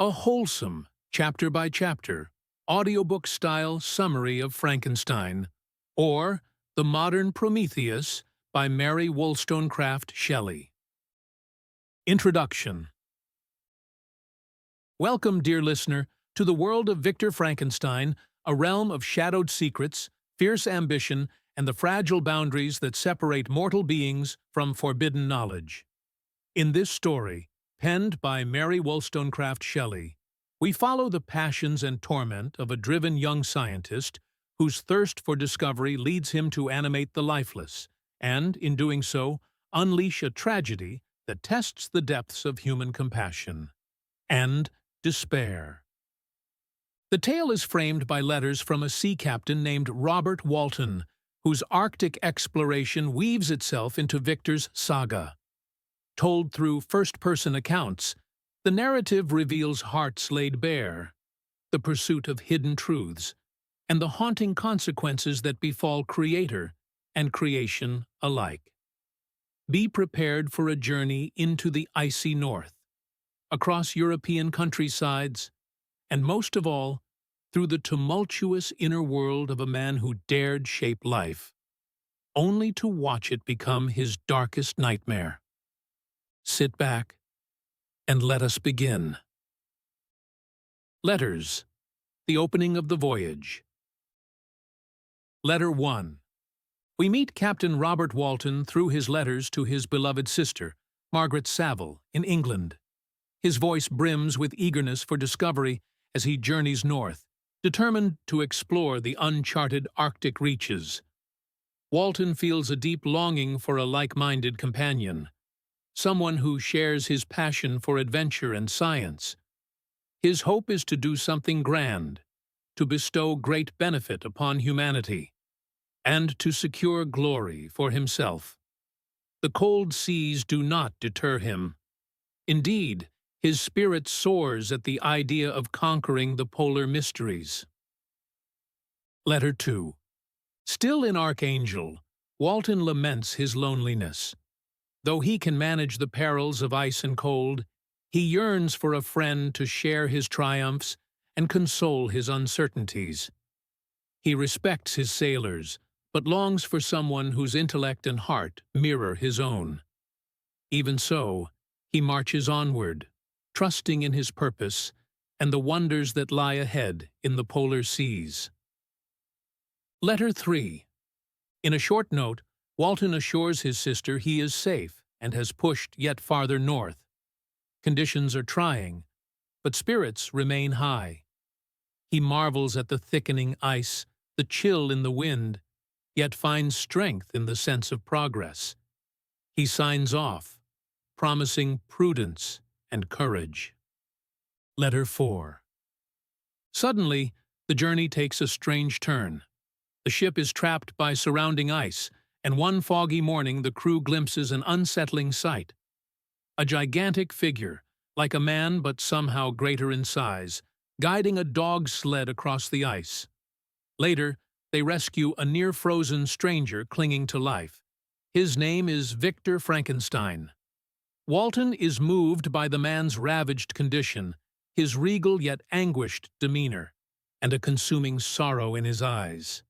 A wholesome, chapter-by-chapter, audiobook-style summary of Frankenstein, or The Modern Prometheus by Mary Shelley. Introduction. Welcome, dear listener, to the world of Victor Frankenstein, a realm of shadowed secrets, fierce ambition, and the fragile boundaries that separate mortal beings from forbidden knowledge. In this story, penned by Mary Shelley, we follow the passions and torment of a driven young scientist whose thirst for discovery leads him to animate the lifeless, and, in doing so, unleash a tragedy that tests the depths of human compassion and despair. The tale is framed by letters from a sea captain named Robert Walton, whose Arctic exploration weaves itself into Victor's saga. Told through first-person accounts, the narrative reveals hearts laid bare, the pursuit of hidden truths, and the haunting consequences that befall creator and creation alike. Be prepared for a journey into the icy north, across European countrysides, and most of all, through the tumultuous inner world of a man who dared shape life, only to watch it become his darkest nightmare. Sit back and let us begin. Letters. The opening of the voyage. Letter 1. We meet Captain Robert Walton through his letters to his beloved sister, Margaret Saville, in England. His voice brims with eagerness for discovery as he journeys north, determined to explore the uncharted Arctic reaches. Walton feels a deep longing for a like-minded companion, someone who shares his passion for adventure and science. His hope is to do something grand, to bestow great benefit upon humanity, and to secure glory for himself. The cold seas do not deter him. Indeed, his spirit soars at the idea of conquering the polar mysteries. Letter 2. Still in Archangel, Walton laments his loneliness. Though he can manage the perils of ice and cold, he yearns for a friend to share his triumphs and console his uncertainties. He respects his sailors, but longs for someone whose intellect and heart mirror his own. Even so, he marches onward, trusting in his purpose and the wonders that lie ahead in the polar seas. Letter 3. In a short note, Walton assures his sister he is safe and has pushed yet farther north. Conditions are trying, but spirits remain high. He marvels at the thickening ice, the chill in the wind, yet finds strength in the sense of progress. He signs off, promising prudence and courage. Letter 4. Suddenly, the journey takes a strange turn. The ship is trapped by surrounding ice, and one foggy morning the crew glimpses an unsettling sight. A gigantic figure, like a man but somehow greater in size, guiding a dog sled across the ice. Later, they rescue a near-frozen stranger clinging to life. His name is Victor Frankenstein. Walton is moved by the man's ravaged condition, his regal yet anguished demeanor, and a consuming sorrow in his eyes.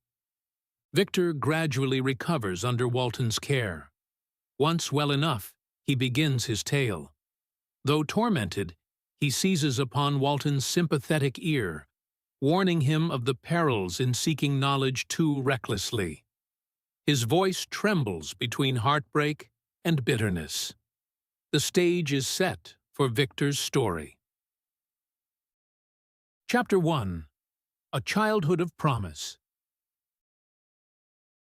Victor gradually recovers under Walton's care. Once well enough, he begins his tale. Though tormented, he seizes upon Walton's sympathetic ear, warning him of the perils in seeking knowledge too recklessly. His voice trembles between heartbreak and bitterness. The stage is set for Victor's story. Chapter 1. A Childhood of Promise.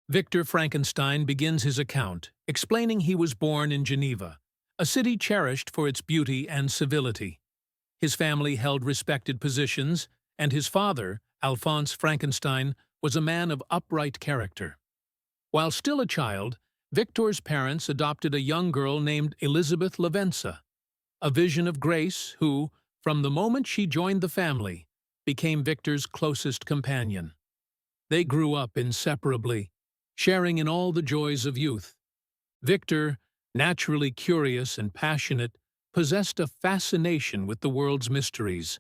Victor Frankenstein begins his account, explaining he was born in Geneva, a city cherished for its beauty and civility. His family held respected positions, and his father, Alphonse Frankenstein, was a man of upright character. While still a child, Victor's parents adopted a young girl named Elizabeth Lavenza, a vision of grace who, from the moment she joined the family, became Victor's closest companion. They grew up inseparably, sharing in all the joys of youth. Victor, naturally curious and passionate, possessed a fascination with the world's mysteries.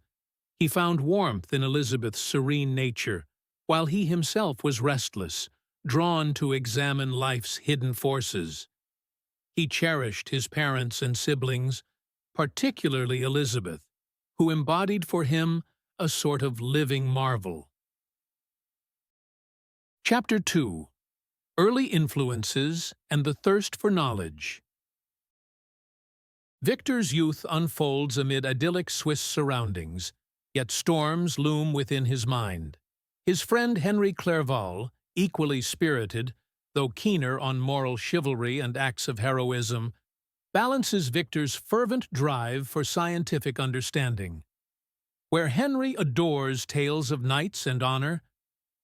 He found warmth in Elizabeth's serene nature, while he himself was restless, drawn to examine life's hidden forces. He cherished his parents and siblings, particularly Elizabeth, who embodied for him a sort of living marvel. Chapter 2. Early Influences and the Thirst for Knowledge. Victor's youth unfolds amid idyllic Swiss surroundings, yet storms loom within his mind. His friend Henry Clerval, equally spirited, though keener on moral chivalry and acts of heroism, balances Victor's fervent drive for scientific understanding. Where Henry adores tales of knights and honor,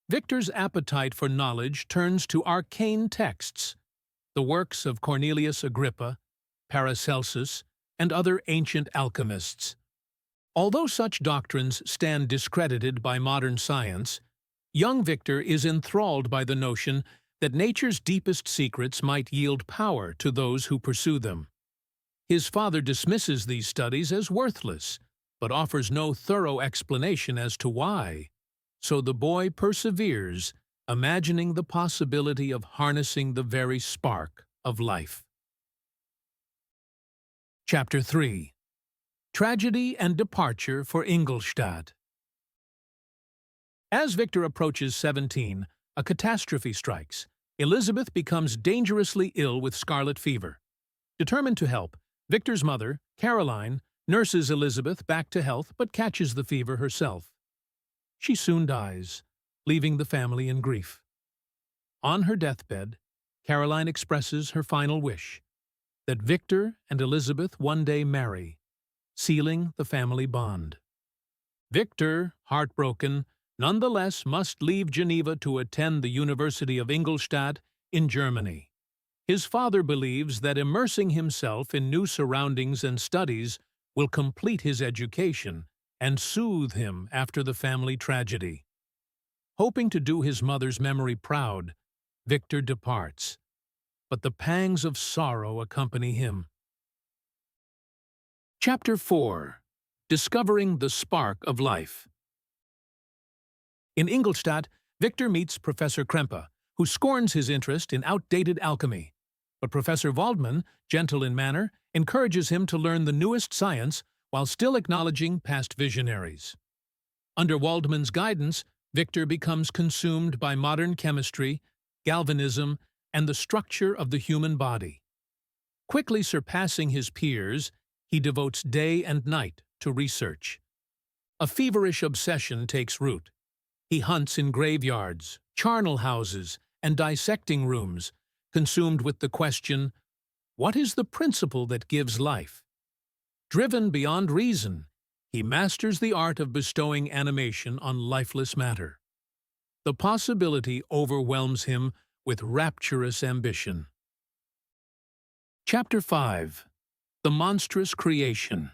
Victor's appetite for knowledge turns to arcane texts, the works of Cornelius Agrippa, Paracelsus, and other ancient alchemists. Although such doctrines stand discredited by modern science, young Victor is enthralled by the notion that nature's deepest secrets might yield power to those who pursue them. His father dismisses these studies as worthless, but offers no thorough explanation as to why. So the boy perseveres, imagining the possibility of harnessing the very spark of life. Chapter 3. Tragedy and Departure for Ingolstadt. As Victor approaches 17, a catastrophe strikes. Elizabeth becomes dangerously ill with scarlet fever. Determined to help, Victor's mother, Caroline, nurses Elizabeth back to health but catches the fever herself. She soon dies, leaving the family in grief. On her deathbed, Caroline expresses her final wish, that Victor and Elizabeth one day marry, sealing the family bond. Victor, heartbroken, nonetheless must leave Geneva to attend the University of Ingolstadt in Germany. His father believes that immersing himself in new surroundings and studies will complete his education and soothe him after the family tragedy. Hoping to do his mother's memory proud, Victor departs, but the pangs of sorrow accompany him. Chapter 4. Discovering the Spark of Life. In Ingolstadt, Victor meets Professor Krempe, who scorns his interest in outdated alchemy. But Professor Waldman, gentle in manner, encourages him to learn the newest science while still acknowledging past visionaries. Under Waldman's guidance, Victor becomes consumed by modern chemistry, galvanism, and the structure of the human body. Quickly surpassing his peers, he devotes day and night to research. A feverish obsession takes root. He hunts in graveyards, charnel houses, and dissecting rooms, consumed with the question, what is the principle that gives life? Driven beyond reason, he masters the art of bestowing animation on lifeless matter. The possibility overwhelms him with rapturous ambition. Chapter 5. The Monstrous Creation.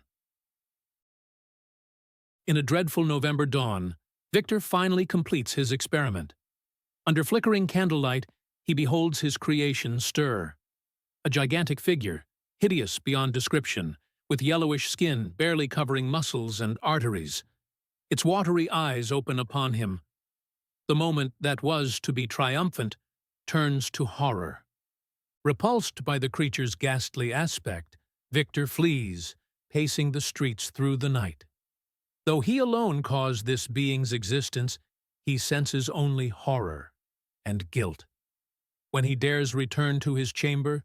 In a dreadful November dawn, Victor finally completes his experiment. Under flickering candlelight, he beholds his creation stir. A gigantic figure, hideous beyond description, with yellowish skin barely covering muscles and arteries. Its watery eyes open upon him. The moment that was to be triumphant turns to horror. Repulsed by the creature's ghastly aspect, Victor flees, pacing the streets through the night. Though he alone caused this being's existence, he senses only horror and guilt. When he dares return to his chamber,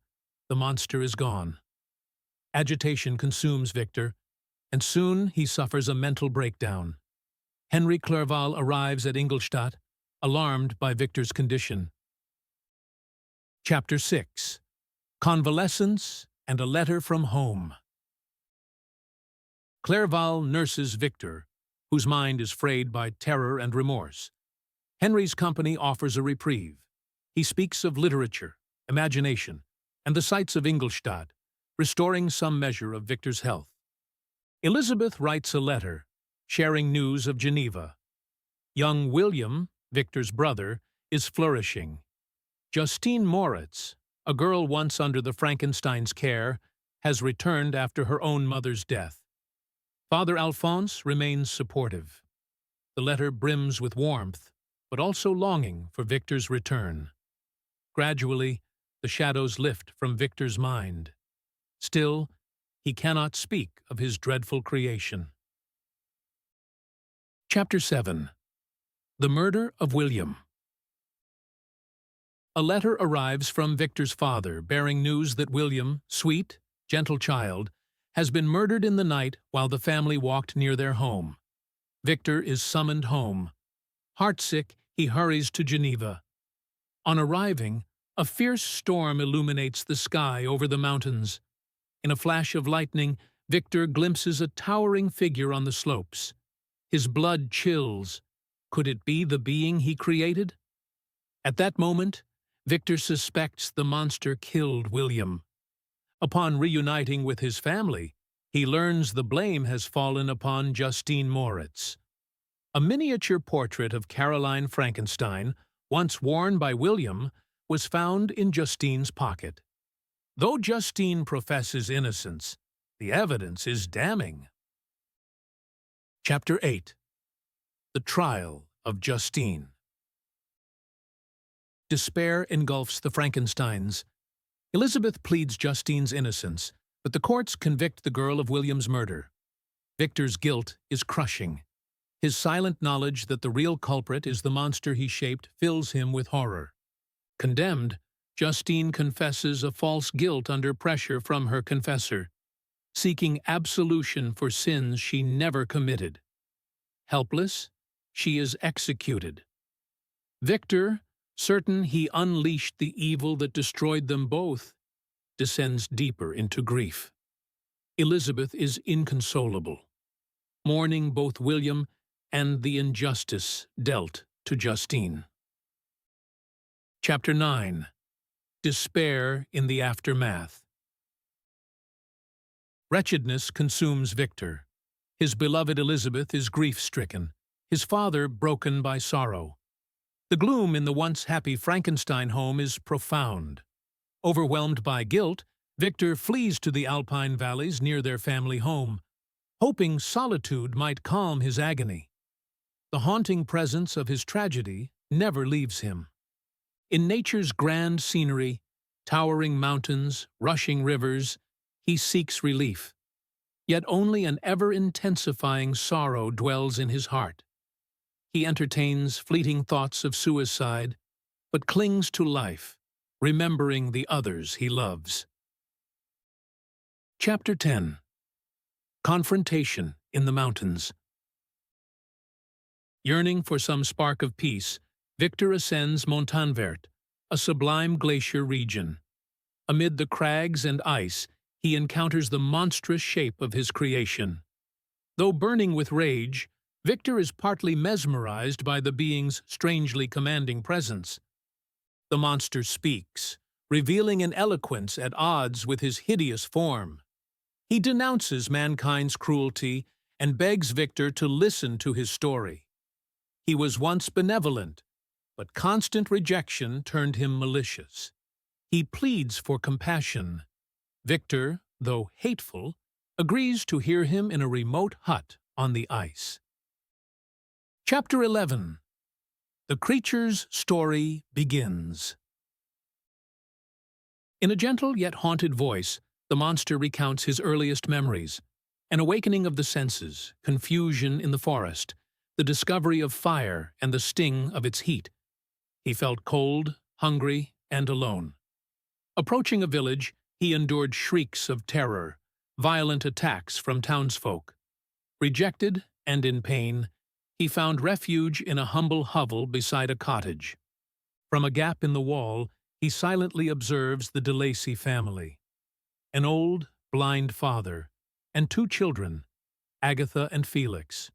the monster is gone. Agitation consumes Victor, and soon he suffers a mental breakdown. Henry Clerval arrives at Ingolstadt, alarmed by Victor's condition. Chapter 6. Convalescence and a Letter from Home. Clerval nurses Victor, whose mind is frayed by terror and remorse. Henry's company offers a reprieve. He speaks of literature, imagination, and the sights of Ingolstadt, restoring some measure of Victor's health. Elizabeth writes a letter, sharing news of Geneva. Young William, Victor's brother, is flourishing. Justine Moritz, a girl once under the Frankenstein's care, has returned after her own mother's death. Father Alphonse remains supportive. The letter brims with warmth, but also longing for Victor's return. Gradually, the shadows lift from Victor's mind. Still, he cannot speak of his dreadful creation. Chapter 7. The Murder of William. A letter arrives from Victor's father bearing news that William, sweet, gentle child, has been murdered in the night while the family walked near their home. Victor is summoned home. Heartsick, he hurries to Geneva. On arriving, a fierce storm illuminates the sky over the mountains. In a flash of lightning, Victor glimpses a towering figure on the slopes. His blood chills. Could it be the being he created? At that moment, Victor suspects the monster killed William. Upon reuniting with his family, he learns the blame has fallen upon Justine Moritz. A miniature portrait of Caroline Frankenstein, once worn by William, was found in Justine's pocket. Though Justine professes innocence, the evidence is damning. Chapter 8. The Trial of Justine. Despair engulfs the Frankensteins. Elizabeth pleads Justine's innocence, but the courts convict the girl of William's murder. Victor's guilt is crushing. His silent knowledge that the real culprit is the monster he shaped fills him with horror. Condemned, Justine confesses a false guilt under pressure from her confessor, seeking absolution for sins she never committed. Helpless, she is executed. Victor, certain he unleashed the evil that destroyed them both, descends deeper into grief. Elizabeth is inconsolable, mourning both William and the injustice dealt to Justine. Chapter 9. Despair in the Aftermath. Wretchedness consumes Victor. His beloved Elizabeth is grief-stricken, his father broken by sorrow. The gloom in the once happy Frankenstein home is profound. Overwhelmed by guilt, Victor flees to the Alpine valleys near their family home, hoping solitude might calm his agony. The haunting presence of his tragedy never leaves him. In nature's grand scenery, towering mountains, rushing rivers, he seeks relief. Yet only an ever-intensifying sorrow dwells in his heart. He entertains fleeting thoughts of suicide, but clings to life, remembering the others he loves. Chapter 10. Confrontation in the Mountains. Yearning for some spark of peace, Victor ascends Montanvert, a sublime glacier region. Amid the crags and ice, he encounters the monstrous shape of his creation. Though burning with rage, Victor is partly mesmerized by the being's strangely commanding presence. The monster speaks, revealing an eloquence at odds with his hideous form. He denounces mankind's cruelty and begs Victor to listen to his story. He was once benevolent, but constant rejection turned him malicious. He pleads for compassion. Victor, though hateful, agrees to hear him in a remote hut on the ice. Chapter 11. The creature's story begins. In a gentle yet haunted voice, the monster recounts his earliest memories, an awakening of the senses, confusion in the forest, the discovery of fire and the sting of its heat. He felt cold, hungry, and alone. Approaching a village, he endured shrieks of terror, violent attacks from townsfolk. Rejected and in pain, he found refuge in a humble hovel beside a cottage. From a gap in the wall, he silently observes the de Lacy family. An old, blind father, and two children, Agatha and Felix.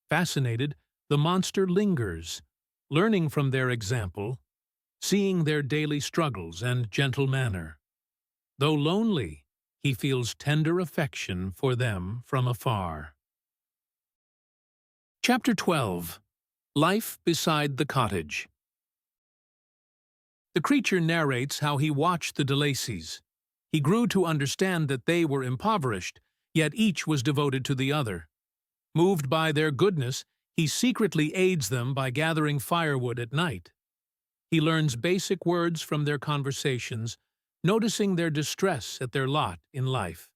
Fascinated, the monster lingers, learning from their example, seeing their daily struggles and gentle manner. Though lonely, he feels tender affection for them from afar. Chapter 12. Life Beside the Cottage. The creature narrates how he watched the de Lacys, He grew to understand that they were impoverished, yet each was devoted to the other. Moved by their goodness, he secretly aids them by gathering firewood at night. He learns basic words from their conversations, noticing their distress at their lot in life.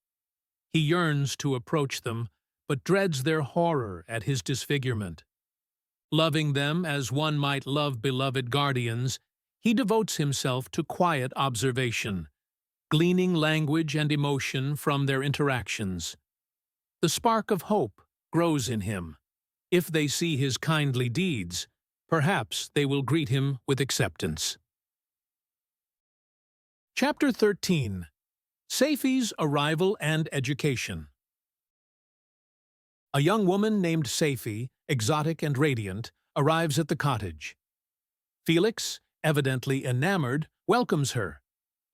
He yearns to approach them, but dreads their horror at his disfigurement. Loving them as one might love beloved guardians, he devotes himself to quiet observation, gleaning language and emotion from their interactions. The spark of hope grows in him. If they see his kindly deeds, perhaps they will greet him with acceptance. Chapter 13. Safie's Arrival and Education. A young woman named Safie, exotic and radiant, arrives at the cottage. Felix, evidently enamored, welcomes her.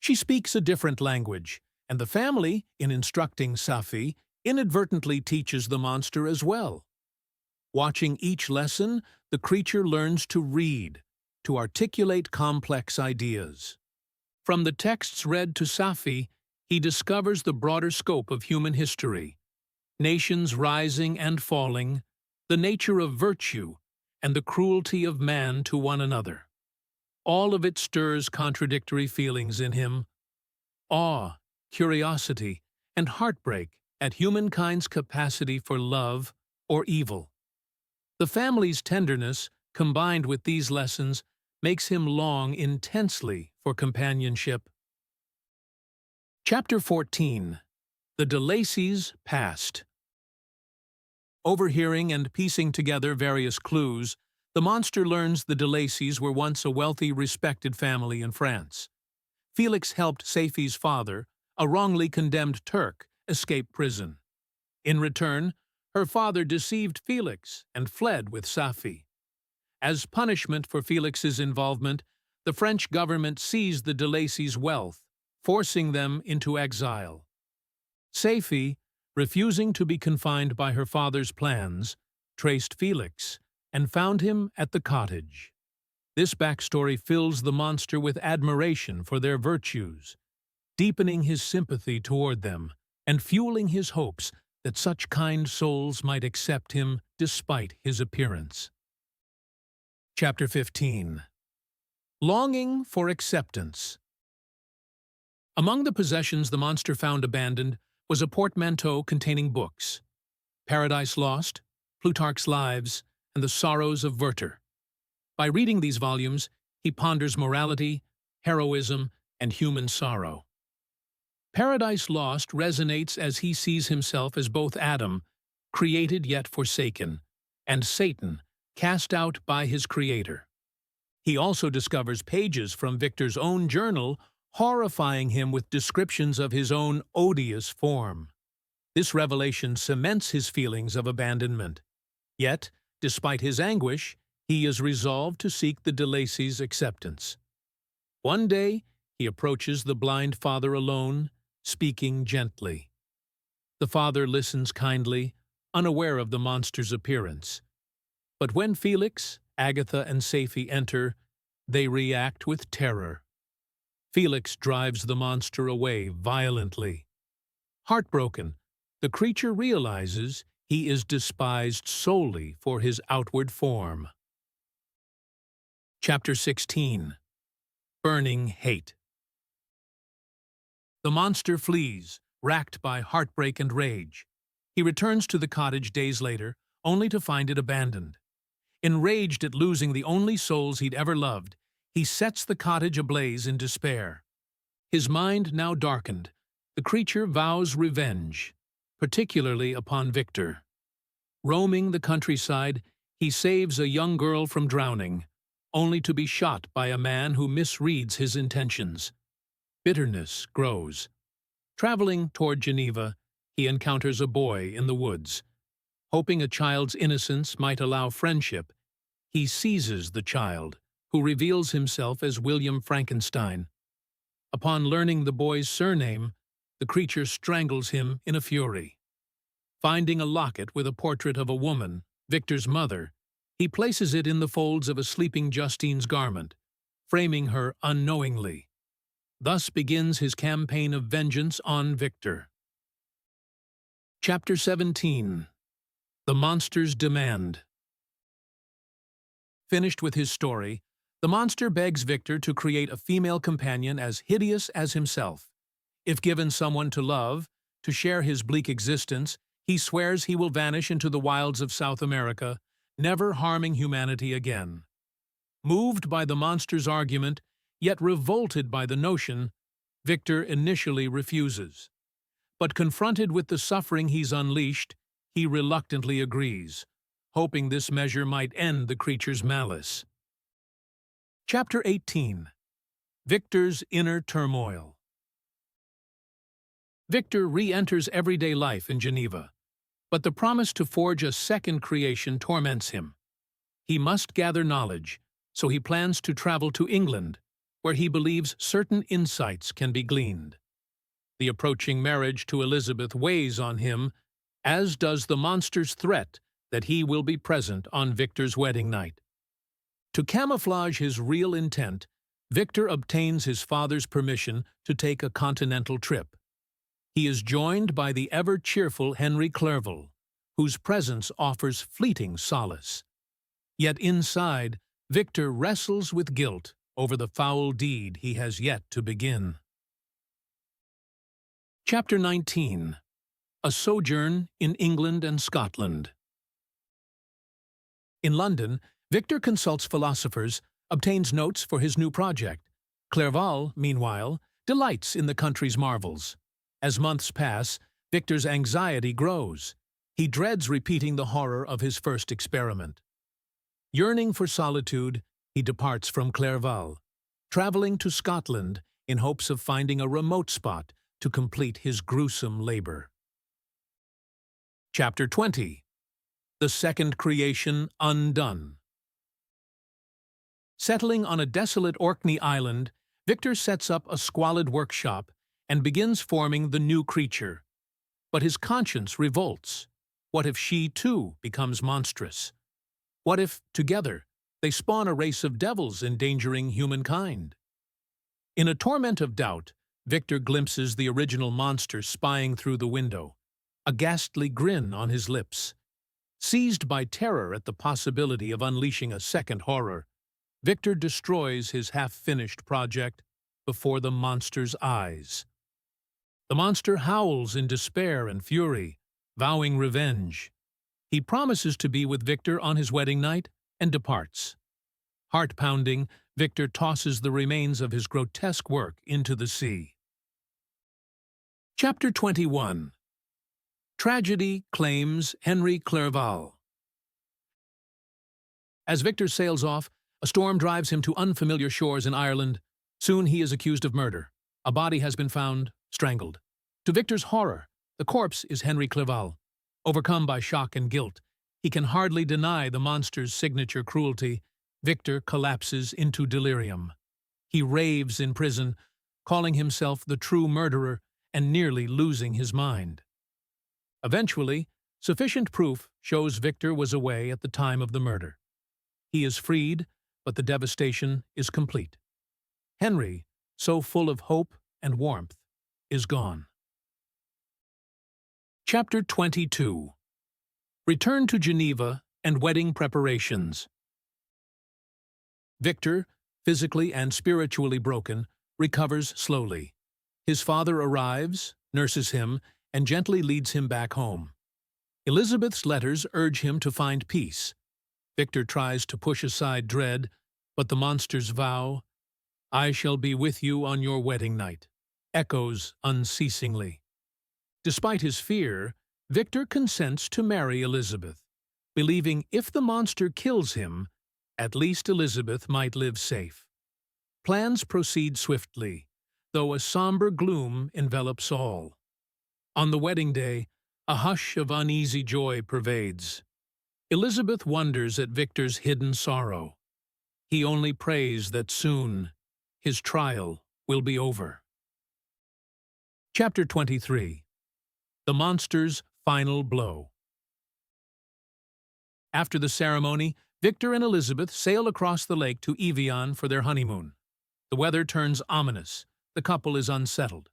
She speaks a different language, and the family, in instructing Safie, inadvertently teaches the monster as well. Watching each lesson, the creature learns to read, to articulate complex ideas. From the texts read to Safie, he discovers the broader scope of human history, nations rising and falling, the nature of virtue, and the cruelty of man to one another. All of it stirs contradictory feelings in him: awe, curiosity, and heartbreak at humankind's capacity for love or evil. The family's tenderness, combined with these lessons, makes him long intensely for companionship. Chapter 14. The de Lacey's Past. Overhearing and piecing together various clues, the monster learns the de Lacey's were once a wealthy, respected family in France. Felix helped Safie's father, a wrongly condemned Turk, escape prison. In return, her father deceived Felix and fled with Safie. As punishment for Felix's involvement, the French government seized the de Lacey's wealth, forcing them into exile. Safie, refusing to be confined by her father's plans, traced Felix and found him at the cottage. This backstory fills the monster with admiration for their virtues, deepening his sympathy toward them and fueling his hopes that such kind souls might accept him despite his appearance. Chapter 15. Longing for Acceptance. Among the possessions the monster found abandoned was a portmanteau containing books: Paradise Lost, Plutarch's Lives, and the Sorrows of Werther. By reading these volumes, he ponders morality, heroism, and human sorrow. Paradise Lost resonates as he sees himself as both Adam, created yet forsaken, and Satan, cast out by his creator. He also discovers pages from Victor's own journal horrifying him with descriptions of his own odious form. This revelation cements his feelings of abandonment. Yet, despite his anguish, he is resolved to seek the de Lacey's acceptance. One day, he approaches the blind father alone, speaking gently. The father listens kindly, unaware of the monster's appearance. But when Felix, Agatha, and Safie enter, they react with terror. Felix drives the monster away violently. Heartbroken, the creature realizes he is despised solely for his outward form. Chapter 16. Burning Hate. The monster flees, racked by heartbreak and rage. He returns to the cottage days later, only to find it abandoned. Enraged at losing the only souls he'd ever loved, he sets the cottage ablaze in despair. His mind now darkened, the creature vows revenge, particularly upon Victor. Roaming the countryside, he saves a young girl from drowning, only to be shot by a man who misreads his intentions. Bitterness grows. Traveling toward Geneva, he encounters a boy in the woods. Hoping a child's innocence might allow friendship, he seizes the child, who reveals himself as William Frankenstein. Upon learning the boy's surname, the creature strangles him in a fury. Finding a locket with a portrait of a woman, Victor's mother, he places it in the folds of a sleeping Justine's garment, framing her unknowingly. Thus begins his campaign of vengeance on Victor. Chapter 17. The Monster's Demand. Finished with his story, the monster begs Victor to create a female companion as hideous as himself. If given someone to love, to share his bleak existence, he swears he will vanish into the wilds of South America, never harming humanity again. Moved by the monster's argument, yet revolted by the notion, Victor initially refuses. But confronted with the suffering he's unleashed, he reluctantly agrees, hoping this measure might end the creature's malice. Chapter 18. Victor's Inner Turmoil. Victor re-enters everyday life in Geneva, but the promise to forge a second creation torments him. He must gather knowledge, so he plans to travel to England, where he believes certain insights can be gleaned. The approaching marriage to Elizabeth weighs on him, as does the monster's threat that he will be present on Victor's wedding night. To camouflage his real intent, Victor obtains his father's permission to take a continental trip. He is joined by the ever-cheerful Henry Clerval, whose presence offers fleeting solace. Yet inside, Victor wrestles with guilt over the foul deed he has yet to begin. Chapter 19. A Sojourn in England and Scotland. In London, Victor consults philosophers, obtains notes for his new project. Clerval, meanwhile, delights in the country's marvels. As months pass, Victor's anxiety grows. He dreads repeating the horror of his first experiment. Yearning for solitude, he departs from Clerval, traveling to Scotland in hopes of finding a remote spot to complete his gruesome labor. Chapter 20. The Second Creation Undone. Settling on a desolate Orkney island, Victor sets up a squalid workshop and begins forming the new creature. But his conscience revolts. What if she, too, becomes monstrous? What if, together, they spawn a race of devils endangering humankind? In a torment of doubt, Victor glimpses the original monster spying through the window, a ghastly grin on his lips. Seized by terror at the possibility of unleashing a second horror, Victor destroys his half-finished project before the monster's eyes. The monster howls in despair and fury, vowing revenge. He promises to be with Victor on his wedding night and departs. Heart-pounding, Victor tosses the remains of his grotesque work into the sea. Chapter 21. Tragedy Claims Henry Clerval. As Victor sails off, a storm drives him to unfamiliar shores in Ireland. Soon he is accused of murder. A body has been found, strangled. To Victor's horror, the corpse is Henry Clerval. Overcome by shock and guilt, he can hardly deny the monster's signature cruelty. Victor collapses into delirium. He raves in prison, calling himself the true murderer and nearly losing his mind. Eventually, sufficient proof shows Victor was away at the time of the murder. He is freed, but the devastation is complete. Henry, so full of hope and warmth, is gone. Chapter 22. Return to Geneva and Wedding Preparations. Victor, physically and spiritually broken, recovers slowly. His father arrives, nurses him, and gently leads him back home. Elizabeth's letters urge him to find peace. Victor tries to push aside dread, but the monster's vow, "I shall be with you on your wedding night," echoes unceasingly. Despite his fear, Victor consents to marry Elizabeth, believing if the monster kills him, at least Elizabeth might live safe. Plans proceed swiftly, though a somber gloom envelops all. On the wedding day, a hush of uneasy joy pervades. Elizabeth wonders at Victor's hidden sorrow. He only prays that soon his trial will be over. Chapter 23. The Monster's Final Blow. After the ceremony, Victor and Elizabeth sail across the lake to Evian for their honeymoon. The weather turns ominous, the couple is unsettled.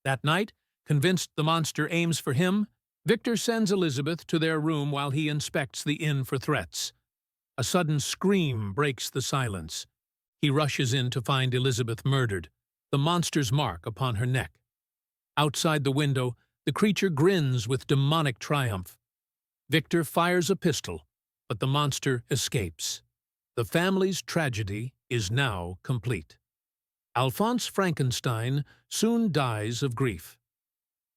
That night, convinced the monster aims for him, Victor sends Elizabeth to their room while he inspects the inn for threats. A sudden scream breaks the silence. He rushes in to find Elizabeth murdered, the monster's mark upon her neck. Outside the window, the creature grins with demonic triumph. Victor fires a pistol, but the monster escapes. The family's tragedy is now complete. Alphonse Frankenstein soon dies of grief.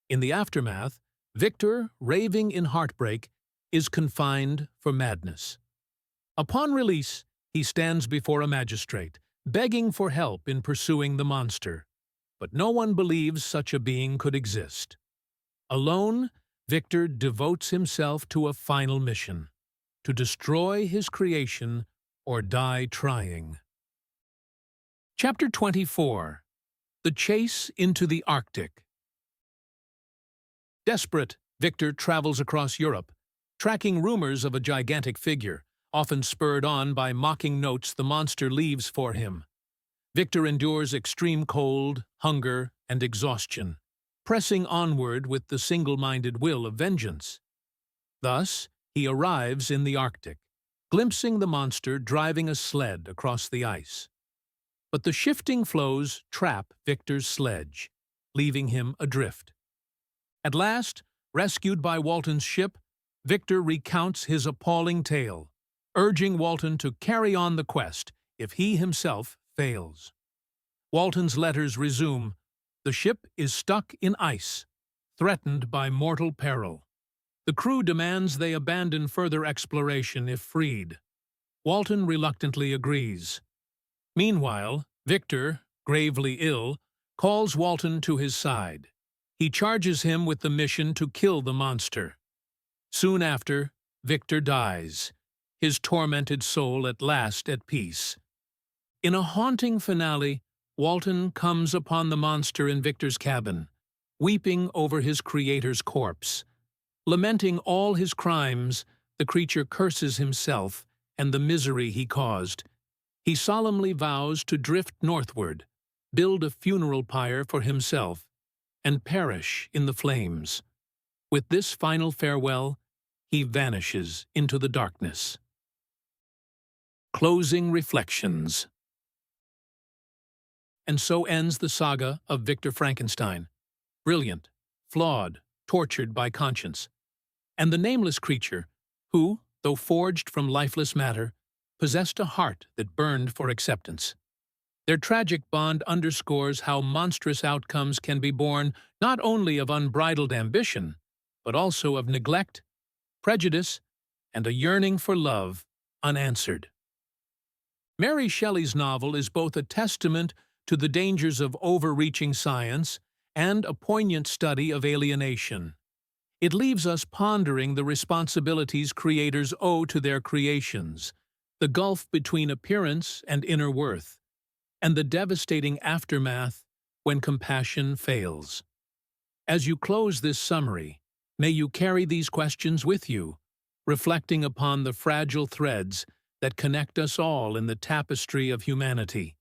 In the aftermath, Victor, raving in heartbreak, is confined for madness. Upon release, he stands before a magistrate, begging for help in pursuing the monster. But no one believes such a being could exist. Alone, Victor devotes himself to a final mission: to destroy his creation or die trying. Chapter 24. The Chase into the Arctic. Desperate, Victor travels across Europe, tracking rumors of a gigantic figure, often spurred on by mocking notes the monster leaves for him. Victor endures extreme cold, hunger, and exhaustion, pressing onward with the single-minded will of vengeance. Thus, he arrives in the Arctic, glimpsing the monster driving a sled across the ice. But the shifting floes trap Victor's sledge, leaving him adrift. At last, rescued by Walton's ship, Victor recounts his appalling tale, urging Walton to carry on the quest if he himself fails. Walton's letters resume. The ship is stuck in ice, threatened by mortal peril. The crew demands they abandon further exploration if freed. Walton reluctantly agrees. Meanwhile, Victor, gravely ill, calls Walton to his side. He charges him with the mission to kill the monster. Soon after, Victor dies, his tormented soul at last at peace. In a haunting finale, Walton comes upon the monster in Victor's cabin, weeping over his creator's corpse. Lamenting all his crimes, the creature curses himself and the misery he caused. He solemnly vows to drift northward, build a funeral pyre for himself, and perish in the flames. With this final farewell, he vanishes into the darkness. Closing reflections. And so ends the saga of Victor Frankenstein. Brilliant, flawed, tortured by conscience. And the nameless creature, who, though forged from lifeless matter, possessed a heart that burned for acceptance. Their tragic bond underscores how monstrous outcomes can be born not only of unbridled ambition, but also of neglect, prejudice, and a yearning for love unanswered. Mary Shelley's novel is both a testament to the dangers of overreaching science and a poignant study of alienation. It leaves us pondering the responsibilities creators owe to their creations, the gulf between appearance and inner worth, and the devastating aftermath when compassion fails. As you close this summary, may you carry these questions with you, reflecting upon the fragile threads that connect us all in the tapestry of humanity.